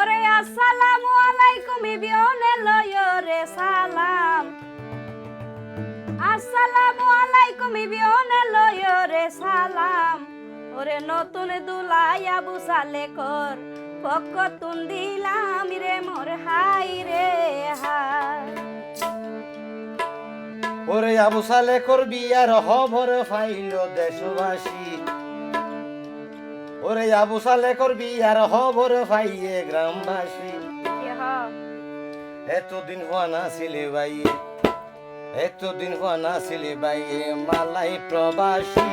ওরে আসসালামু আলাইকুম বিয়নে লয় রে সালাম। আসসালামু আলাইকুম বিয়নে লয় রে সালাম। ওরে নতুন দুলাই আবু সালে কর পক্ক তুন দিলাম রে মোর হাই রে হাই। ওরে আবু সালে করবি আর খবর ফাইল দেশবাসী। ওরে আবু সালে করবি আর খবর ফাইয়ে গ্রামবাসী। এতদিন হওয়া নাছিলে বাইয়ে, এতদিন হওয়া নাছিলে বাইয়ে মালাই প্রবাসী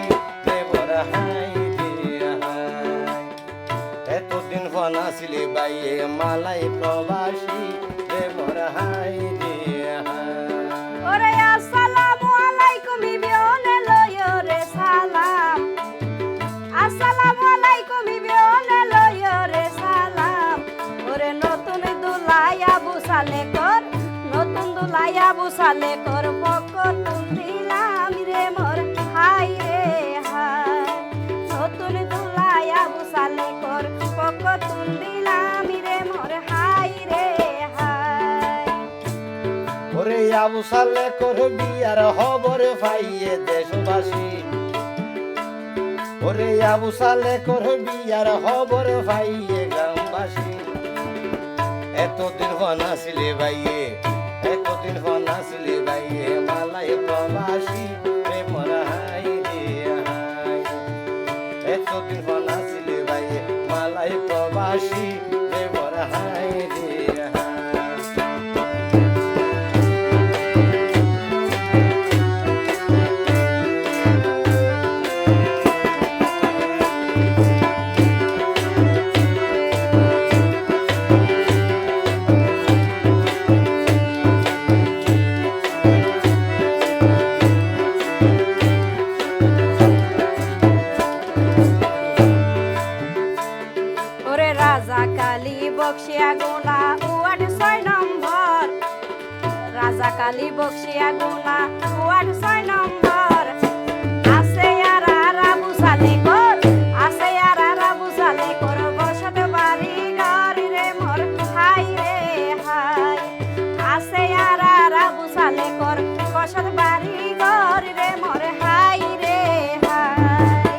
দেবর হাই রে হাই। এতদিন হওয়া নাছিলে বাইয়ে মালাই প্রবাসী দেবর হাই রে হাই। ওরে আসসালামু আলাইকুম বিয়নে লয় রে সালাম। আসসালামু আলাইকুম বিয়নে লয় রে সালাম। ওরে নতুন দুলাই আবু সালে কর, নতুন দুলাই আবু সালে কর পক্ক তুন দিলাম রে মোর হাই রে হাই। নতুন দুলাই আবু সালে কর পক্ক তুন দিলাম রে মোর হাই রে হাই। ওরে আবু সালে করবি আর খবর ফাইয়ে দেশবাসী। ওরে আবু সালে করবি আর খবর ফাইয়ে গ্রামবাসী। এতদিন হওয়া নাছিলে বাইয়ে, এতদিন হওয়া নাছিলে বাইয়ে মালাই প্রবাসী প্রেমর হাই রে হাই। এতদিন হওয়া নাছিলে বাইয়ে মালাই প্রবাসী প্রেমর হাই রে হাই। ওরে রাজা কালী বক্সিয়া গোনা ওয়ার্ড ৬ নম্বর। রাজা কালী বক্সিয়া গোনা ওয়ার্ড ৬ নম্বর। আছে আর আবু সালে কর, আছে আর আবু সালে কর বসত বাড়ি ঘর রে মোর হাই রে হাই। আছে আর আবু সালে কর বসত বাড়ি ঘর রে মোর হাই রে হাই।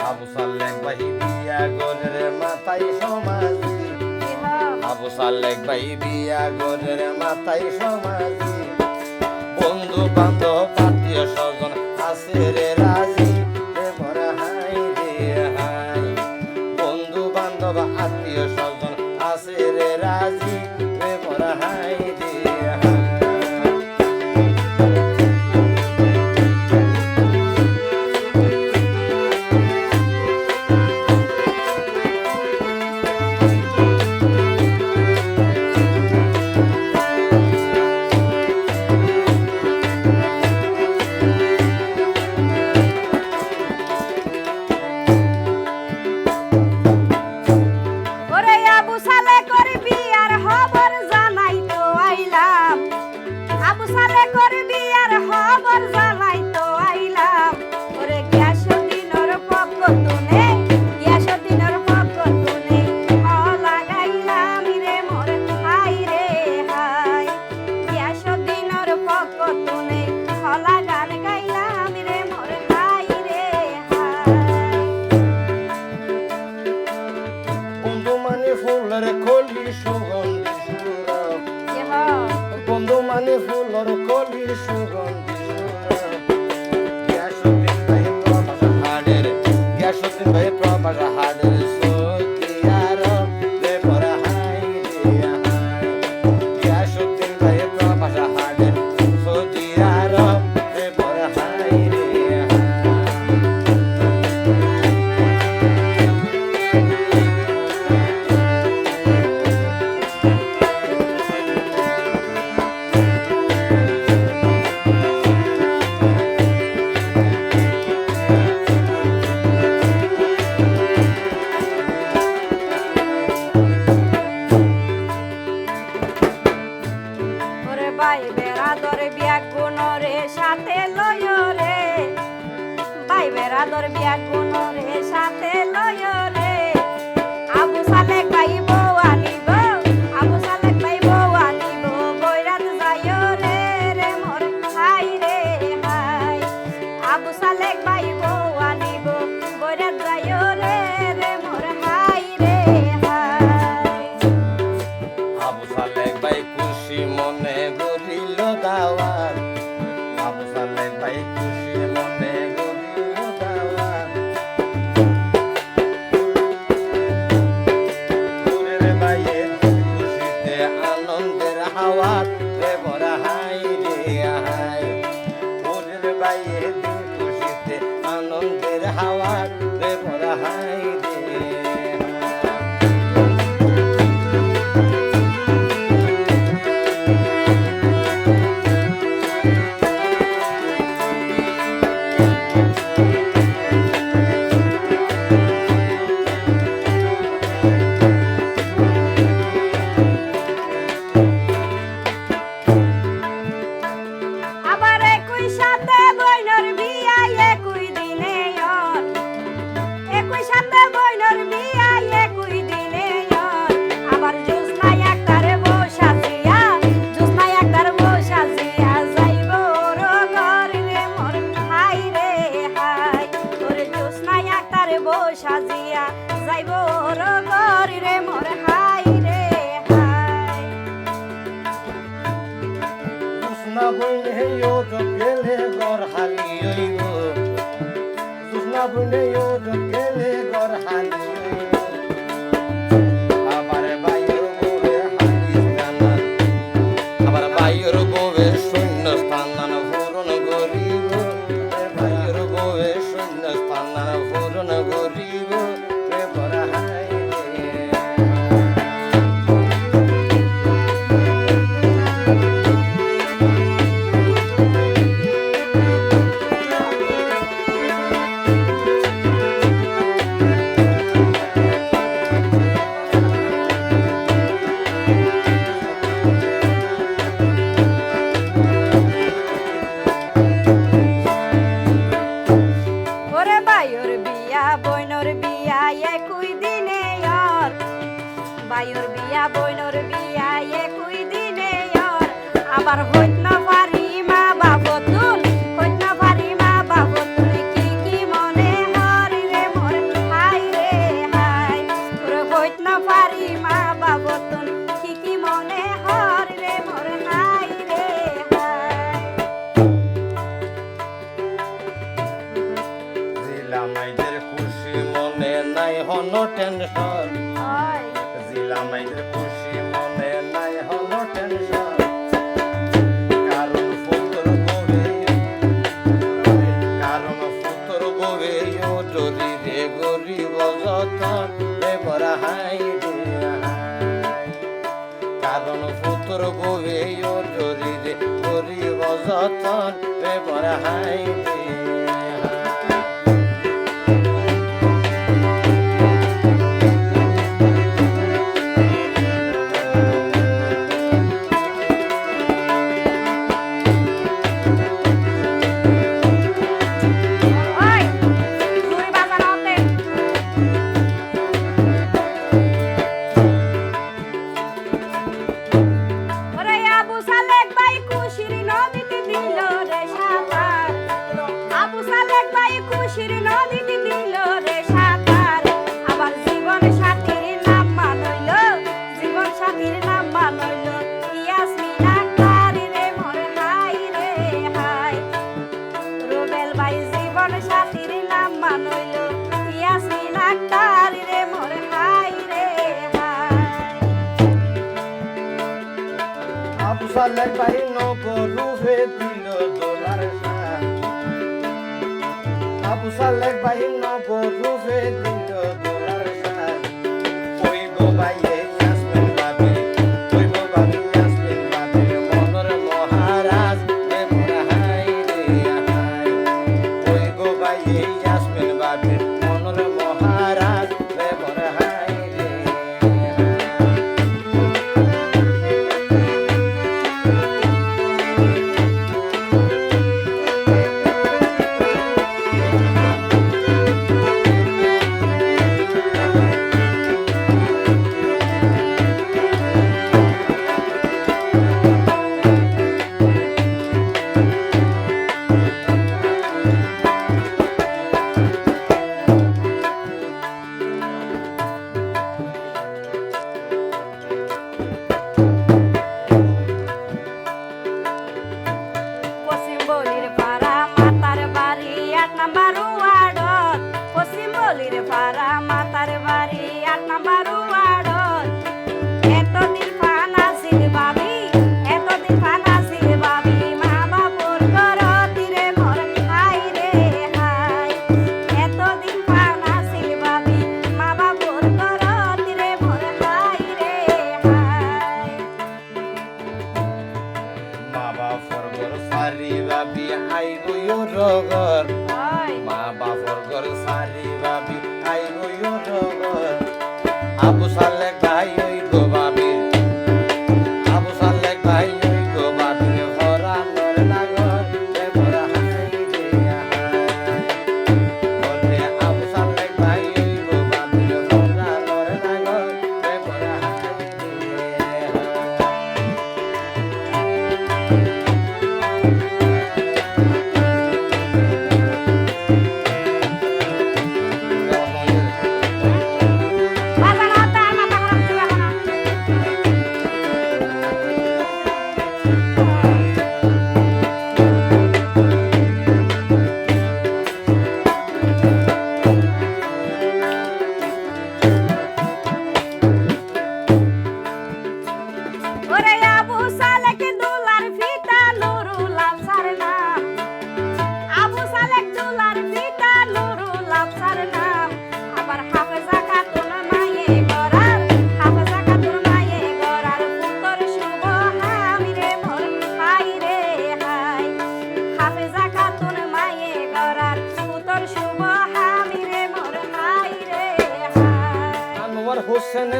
আবু সালেক ভাই বিয়া গরের মাথায় সমাজি। আবু সালেক ভাই বিয়া গরের মাথায় সমাজি। বন্ধু বান্ধব আত্মীয় স্বজন আছে রে রাজি দেবর হাই রে হাই। বন্ধু বান্ধব আত্মীয় স্বজন আছে রে রাজি দেবর হাই রে হাই। ওরে আবু সালে করবি আর খবর জানাই তো আইলাম। আবু সালে করবি আর খবর জানাই তো আইলাম। ওরে গ্যাস দিনর পক্ক তুনে, গ্যাস দিনর পক্ক তুনে লাগাইলাম রে মোর হাই রে হাই। গ্যাস দিনর পক্ক তুনে হলা গান গাইলাম রে মোর হাই রে হাই। বন্ধু মানে ফুলের কলির সুগন্ধি সুরভ। বন্ধু মানে ফুলের কলির সুগন্ধি সুরভ। গিয়াসউদ্দিন ভাই প্রবাস হাড়ের, গিয়াসউদ্দিন ভাই প্রবাস হাড়ের সৌদি আরব দেবর হাই রে হাই। গিয়াসউদ্দিন ভাই প্রবাস হাড়ের সৌদি আরব দেবর হাই রে হাই। ওরে বাই বেড়া দরে বিয়া গুণরে সাথে লয় রে। বাই বেড়া দর বিয়া গুণরে সাথে লয় রে। আবু সালে গাইব ওট গেলে গর হালি হইব জুসনা বুনে ওট গেলে গর হালি হইব আবার বাইর গোবে হালি জানা আবার বাইর গোবে শূন্য স্থান নানা পূরণ করিব বাইর গোবে শূন্য স্থান নানা পূরণ করিব রে বড় হাই ওরে বাইর বিয়া বইনর বিয়া একই দিনে অর বাইর বিয়া বইনর বিয়া একই দিনে অর আবার হইত না পারি মা বাবতুন হইত না পারি মা বাবতুন কি মনে হরি রে মোর হাই রে হাই ওরে হইত না পারি মা বাবতুন কি মনে হরি রে মোর হাই রে হাই জিলামাইদের খুশি মনে নাই হন টেনশন হয় জিলামাইদের খুশি মনে নাই হন টেনশন কারণ ফুতর গোবে ও ডরি রে গরিব যতন রে বড় হাই রে হাই কারণ ফুতর গোবে ও ডরি রে গরিব যতন রে বড় হাই রে হাই ওই তুই বাজানোতে ওরে আবু সালেক ভাই খুশির নদীতে দিল রে সাঁতার আবু সালেক ভাই খুশির নদীতে দিল রে সাঁতার আবার জীবন সাথীর নাম মানইল জীবন সাথীর নাম মানইল ইয়াসমিন আক্তার রে মোর হাই রে হাই রুবেল ভাই জীবন সাথীর নাম মানইল ইয়াসমিন আক্তার রে মোর হাই রে হাই আবু সালেক ভাই নগরুফে দিল দোলার শান আবু সালেক ভাই নগরুফে দিল দোলার শান ওই গো ভাই ইয়াসমিন বাবি ওই গো ভাবি ইয়াসমিন বাবি মনর মহারাজ রে মোর হাই রে হাই ওই গো ভাই ইয়াসমিন বাবি মনর মহারাজ রে মোর হাই রে হাই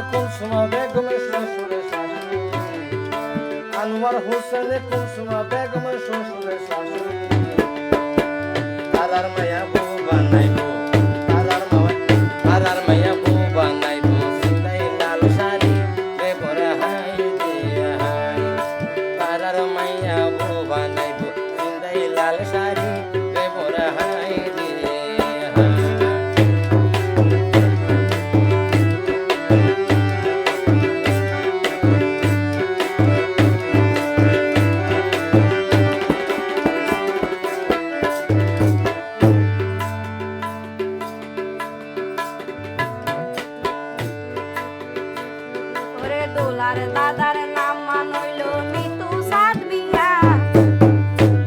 কুলসুমা বেগমের শ্বশুরের শাশুড়ি আনোয়ার হোসেন কুলসুমা বেগমের শ্বশুরের শাশুড়ি তারার মায়া বউ বানাইবো তারার মায়া বউ বানাইবো সিলাই লাল শাড়ি রে পরে হাই দিয়া হাই তারার মায়া বউ বানাইবো সিলাই লাল শাড়ি রে পরে হাই দিয়া হাই ওরে দোলার দাদার নাম মানইল মিতু সাদ মিয়া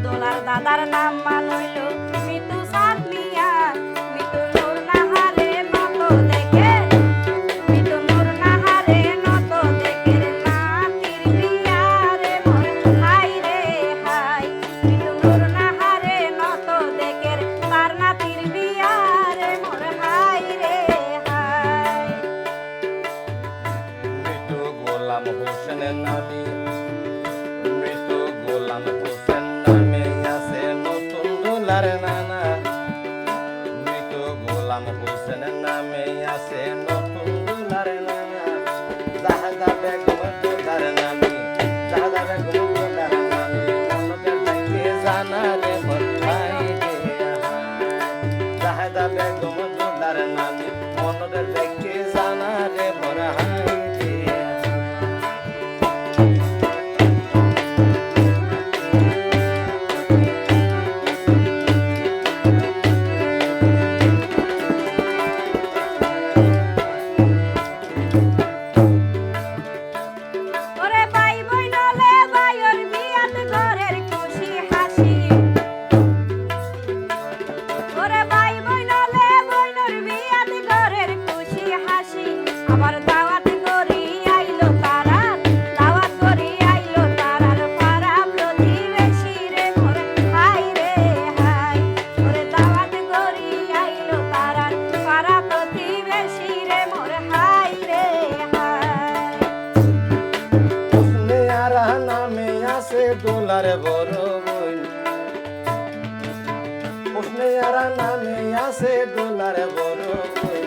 দোলার দাদার নাম মানইল মিতু সাদ মিয়া মিতু নূর নাহারে নত দেখে মিতু নূর নাহারে নত দেখে নাতির বিয়া রে মোর হাই রে হাই মিতু নূর নাহারে নত দেখে তার নাতির বিয়া রে মোর হাই রে হাই মৃত্যু গোলাম হোসেনের নামে মৃত্যু গোলাম হোসেন নামে আছে নতুন দোলার নানা মৃত্যু গোলাম হোসেনের নামে আছে নতুন দোলার নানা জাহাদা বেগম দোলার নামে জাহাদা বেগম দোলার নামে মনকে দেখে জানা রে মোর ভাই রে জাহাদা বেগম দোলার নামে মনকে দেখে জানা রে মোর হাই রে ওরে ভাই বইনলে ভাইয়ের বিয়াত ঘরের খুশি হাসি ওরে ভাই বইনলে বইনের বিয়াত ঘরের খুশি হাসি আমার দাওয়াত করি আইলো তারার দাওয়াত করি আইলো তারার পাড়া প্রতিবেশী রে মোর হাই রে হাই ওরে দাওয়াত করি আইলো তারার পাড়া প্রতিবেশী রে মোর হাই রে হাই হুসনে আরা নামে আছে দোলার বড় বোন হুসনে আরা নামে আছে দোলার বড় বোন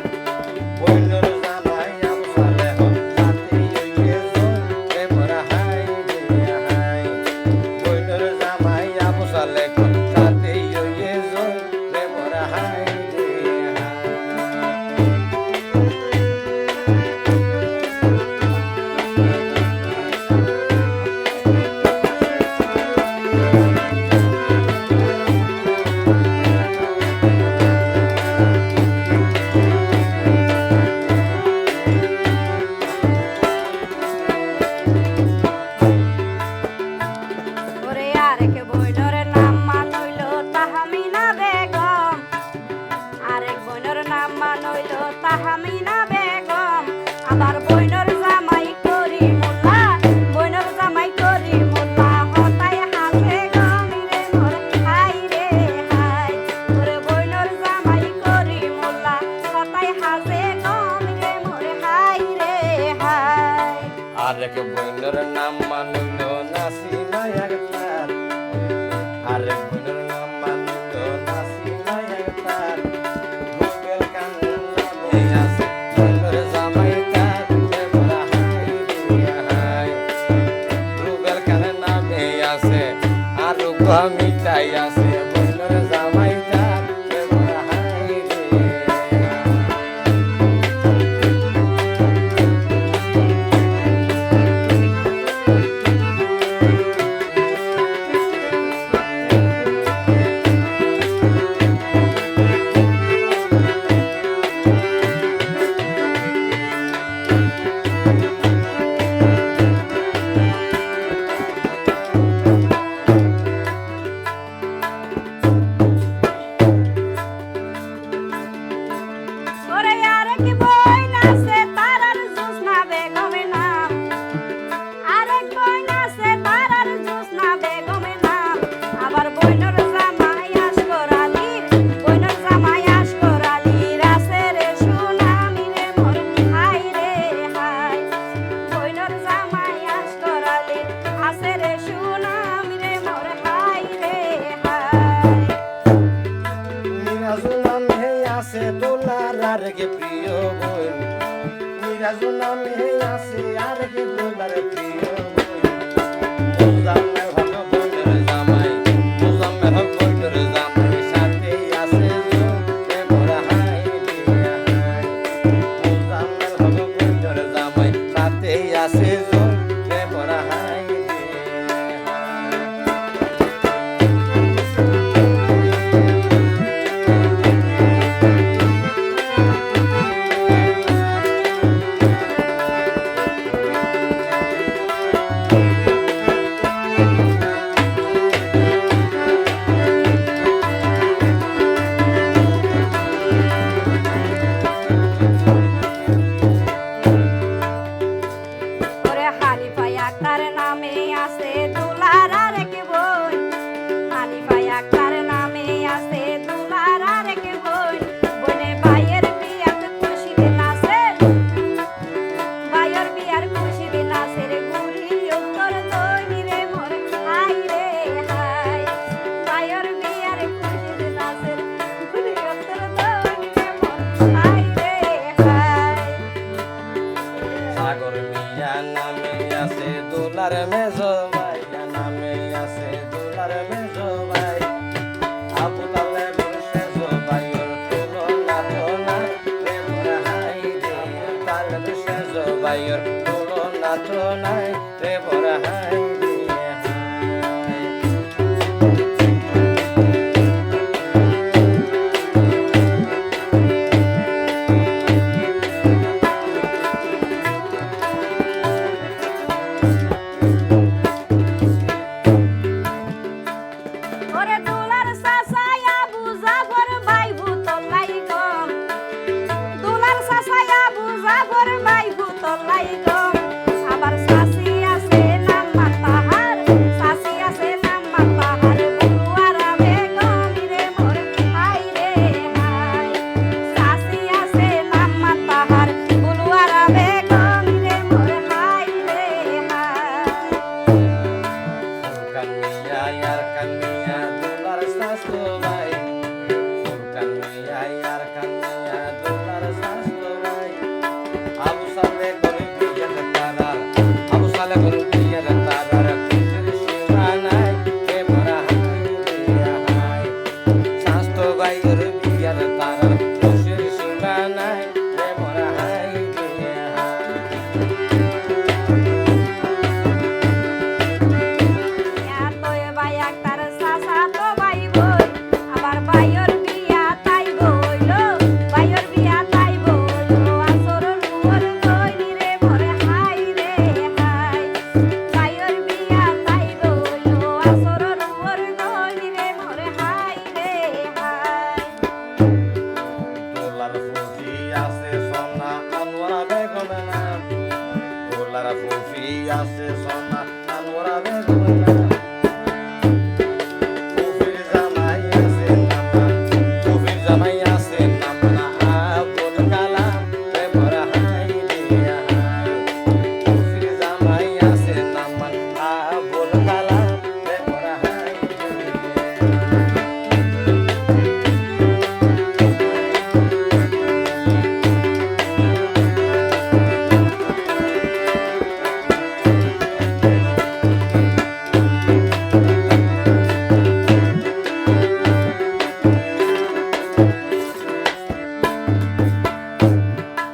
বইনর জামাই আমসালে হন সাথী হইয়ে জন রে মোরা হাই রে হাই বইনর জামাই আমসালে হন সাথী হইয়ে জন রে মোরা হাই রে হাই ওরে আরেক বইনর নাম মানইল তাহমিনা বেগম আরেক বইনর নাম মানইল তাহমিনা বেগম আবার বইনর জামাই করি মোল্লা বইনর জামাই করি মোল্লা হতাই হাসে গমি রে মোর হাই রে হাই ওরে বইনর জামাই করি মোল্লা হতাই হাসে গমি রে মোর হাই রে হাই আরেক বইনর নাম মানিল নাসি নায়ক তার আরেক বইনর নাম মানিল নাসি নায়ক তার রুবেল কান নামে আছে বইনর জামাই তার রে মোরা হাই রে হাই রুবেল কান নামে আছে আর মিঠাই আছে বইনর জামাই তার রে মোরা হাই রে আছে আরেক দোলার প্রিয় মুজাম্মেল হক বইনের জামাই মুজাম্মেল হক বইনের জামাই সাথে আছে জোরে মোরা হাই রে হাই মুজাম্মেল হক বইনের জামাই সাথে আছে জোরে মোরা হাই রে ওরে হানিফা আক্তার নামে আছে দুলার আরেক বই হানিফা আক্তার নামে আছে দুলার আরেক বই বনে ভাইয়ের বিয়াতে খুশি দিন আছে ভাইয়ের বিয়ার খুশি দিন আছে রে গুরি উত্তর দই রে মোর হাই রে হাই ভাইয়ের বিয়ার খুশি দিন আছে গুরি উত্তর দই রে মোর হাই রে হাই সাগর মিয়া নামে আছে দোলার মেজো ভাই নামে আছে দোলার মেজো ভাই আবু তালেবুর সেজো ভাইয়ের তুলনা তো নাই রে মোর হাই রে তালেব সেজো ভাইয়ের তুলনা তো নাই রে মোর হাই রে হাই ওরে দুলার সাসায়া বুঝাবর ভাই ভূতলাই গম দুলার সাসায়া বুঝাবর ভাই ভূতলাই গম আবার সাসি আছে নাম মাতাহার সাসি আছে নাম মাতাহার বুয়ারা বেগম রে মোর হাই রে হাই সাসি আছে নাম মাতাহার বুলুয়ারা বেগম রে মোর হাই রে হাই কান্নিয়া ইয়ার কান্নিয়া দোলার শাস্ত্র ভাই কান্নিয়া ইয়ার কান্নিয়া দোলার শাস্ত্র ভাই আবু সালে করে বিয়ের তারার আবু সালে করে বিয়ের তারার খুশির সীমা নাই কে মোরা হাই রে হাই শাস্ত্র ভাইয়ের বিয়ের তারার খুশির সীমা নাই কে মোরা হাই রে হাই এতই ভাই একটার সাসা তো ভাই বই আবার ভাইয়ের বিয়া তাই বইল ভাইয়ের বিয়া তাই বইল আসরের উপর কইনি রে মোরে হাই রে হাই ভাইয়ের বিয়া তাই বইল আসরের উপর কইনি রে মোরে হাই রে হাই দোলার ফুফি আছে সোনা আনোয়ারা বেগম নাম দোলার ফুফি আছে সোনা আনোয়ারা বেগম নাম ফুফির জামাই আছে নাম ফুফির জামাই আছে নাম না আবুল কালাম রে মোরা হাই রে হাই ফুফির জামাই আছে নাম আবুল কালাম রে মোরা হাই রে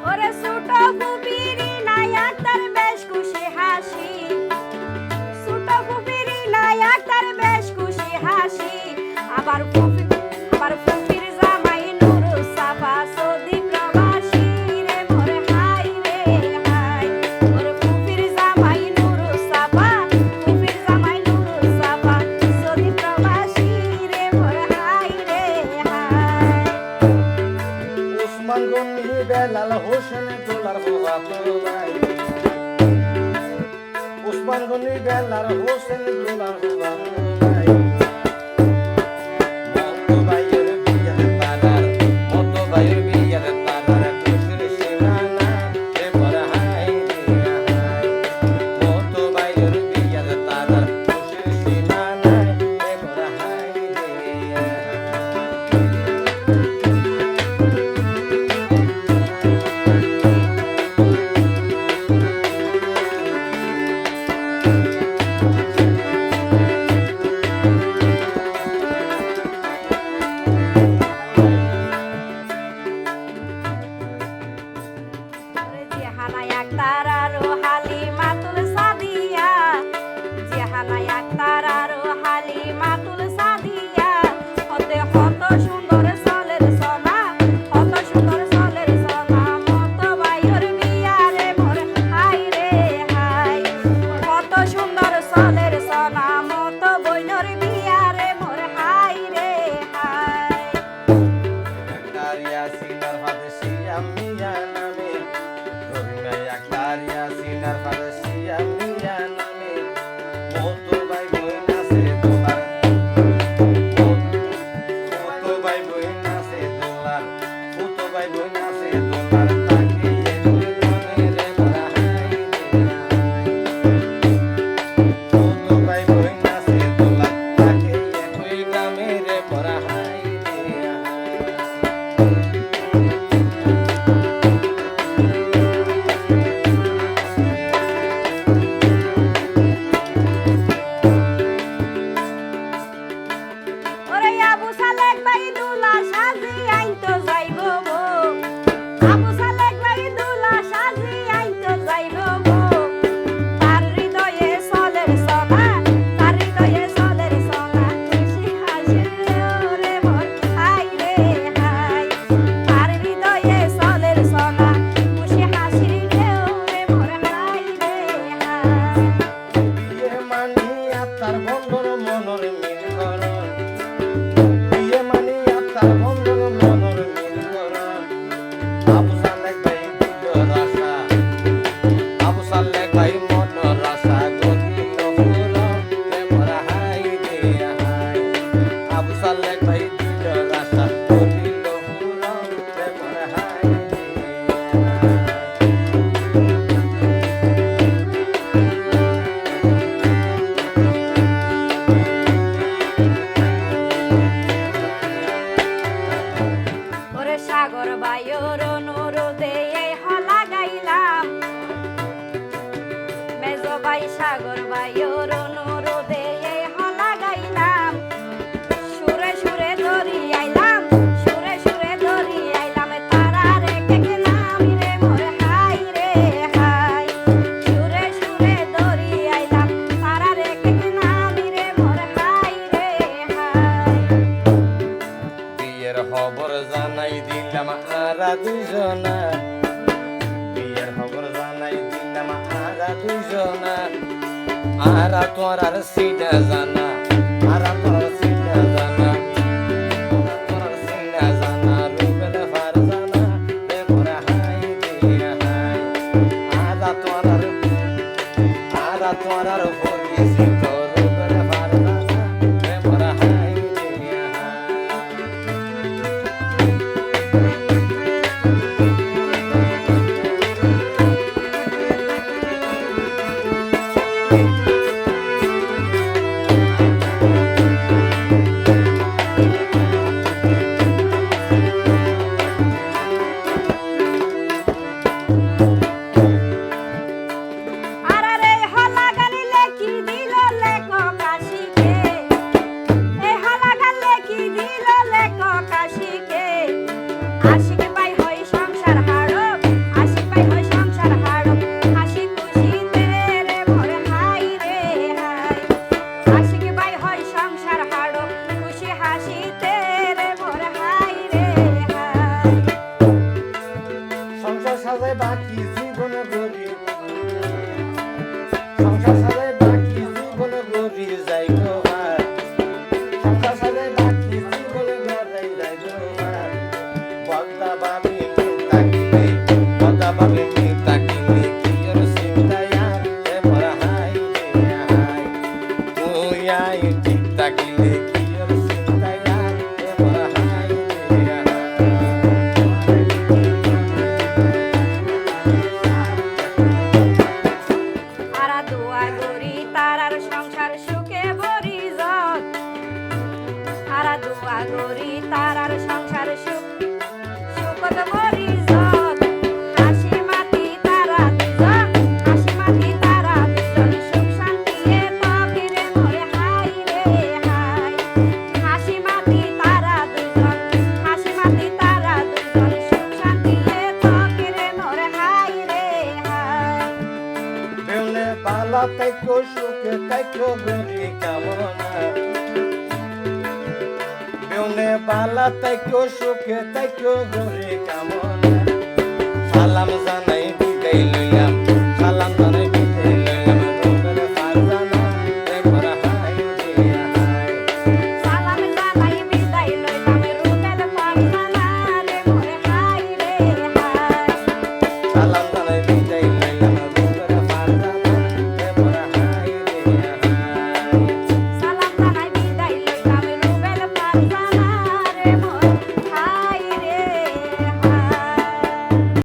ওরে সুটো ফুপিরি নায়াক তার বেশ খুশি হাসি সুটো ফুপিরি নায়াক তার বেশ খুশি হাসি আবার ফুপির জামাই নুরু সাফা সৌদি প্রবাসী রে মোরে হাই রে হাই ওরে ফুপির জামাই নুরু সাফা সৌদি প্রবাসী রে মোরে হাই রে হাই উসমান গনি বেলাল হোসেন দোলার বাবা ভাই উসমান গনি বেলাল হোসেন দোলার বাবা ভাই মতো ভাইয়ের বিয়ের তারার মতো ভাইয়ের বিয়ের তারার খুশির সীমা নাই রে মোর হাই রে হাই মতো ভাইয়ের বিয়ের তারার খুশির সীমা নাই রে মোর হাই রে হাই হাসিনার ফারসিয়া মিয়া নামে কত ভাই বোন আছে তোমার কত ভাই বোন আছে তোমার কত ভাই বোন আছে তোমার তাকে একই গ্রামে রে মোরা হাই কত ভাই বোন আছে তোমার তাকে একই গ্রামে রে মোরা হাই ওরে আবু সালেক ভাই দুলা সাজি আইতো যাইবো গো আবু সালেক ভাই দুলা সাজি আইতো যাইবো গো তার হৃদয়ে সলের সোনা তার হৃদয়ে সলের সোনা খুশি হাসি রে ওরে মোর হাই রে হাই তার হৃদয়ে সলের সোনা খুশি হাসি রে ওরে মোর হাই রে হাই বিয়ে মানি আত্মার বন্ধন মনর মিল করন বিয়ে মানি আত্মার বন্ধন মনর মিল করন আবু সালেক ভাই দিল রাসা আবু সালেক ভাই মনর রাসা গদিল ফুল মোরা হাই রে হাই আবু সালেক ভাই দিল রাসা গদিল ফুল মোরা হাই রে হাই ওরে সাগর বায়ুর অনুরোধে এই হলা গাইলাম মেজো ভাই সাগর বায়ুর অনুরোধে এই হলা গাইলাম সুরে সুরে ধরি আইলাম সুরে সুরে ধরি আইলাম তারা রেখে গেলাম রে মোর হাই রে হাই সুরে সুরে ধরি আইলাম তারা রেখে গেলাম রে মোর হাই রে হাই বিয়ের খবর জানাই দিলাম আরা দুজনা বিয়ের খবর জানাই দিলাম আরা দুজনা আরা তোর আর সিনা জানা আরা তোর সিনা জানা তোর সিনা জানা রুবেল ফার জানা রে মোরা হাই রে হাই আরা তোর আর পরিছি তোর রুবেল ফার জানা রে মোরা হাই রে হাই আরে হলা গালি লেখি দিল লেখক আশিকে এই হলা গাল লেখি দিল লেখক আশিকে আশিকে পাই হই সংসার হাড়ক আশিক পাই হই সংসার হাড়ক হাসি খুশিতে রে মোর হাই রে হাই আশিকে পাই হই সংসার হাড়ক খুশি হাসিতে রে মোর হাই রে হাই সংসার সাজাই বাকি জীবন গরি সংসার সাজাই বাকি জীবন গরি যাই গো ভাই সংসার সাজাই বাকি জীবন গরি যাই গো ভাই বদ্দা বাবি তাকিলে বদ্দা বাবি তাকিলে কি ওর চিন্তায়া রে মোরা হাই রে হাই তুই আই ঠিক তাকিলে কি ওর চিন্তায়া রে মোরা হাই রে হাই আরা দোয়া করি তারার সংসার সুখে ভরি যত আরা দোয়া করি তারার সংসার সুখত ভরি যত হাসি মাতি তারা দুজন হাসি মাতি তারা দুজন সুখ শান্তি এ তকিরে মোরে হাই রে হাই হাসি মাতি তারা দুজন হাসি মাতি তারা দুজন সুখ শান্তি এ তকিরে মোরে হাই রে হাই বেউনে পালা তাইকো সুখে তাইকো গরি কামনা বেউনে পালা তাইকো সুখে তাইকো গরি কামনা সালাম জানাই বিদায় লইলাম সালাম জানাই বিদায় লইলাম রুবেল ফার জানা রে মোরা হাই রে হাই সালাম জানাই বিদায় লইলাম রুবেল ফারজানা রে মোরে হাই রে হাই সালাম জানাই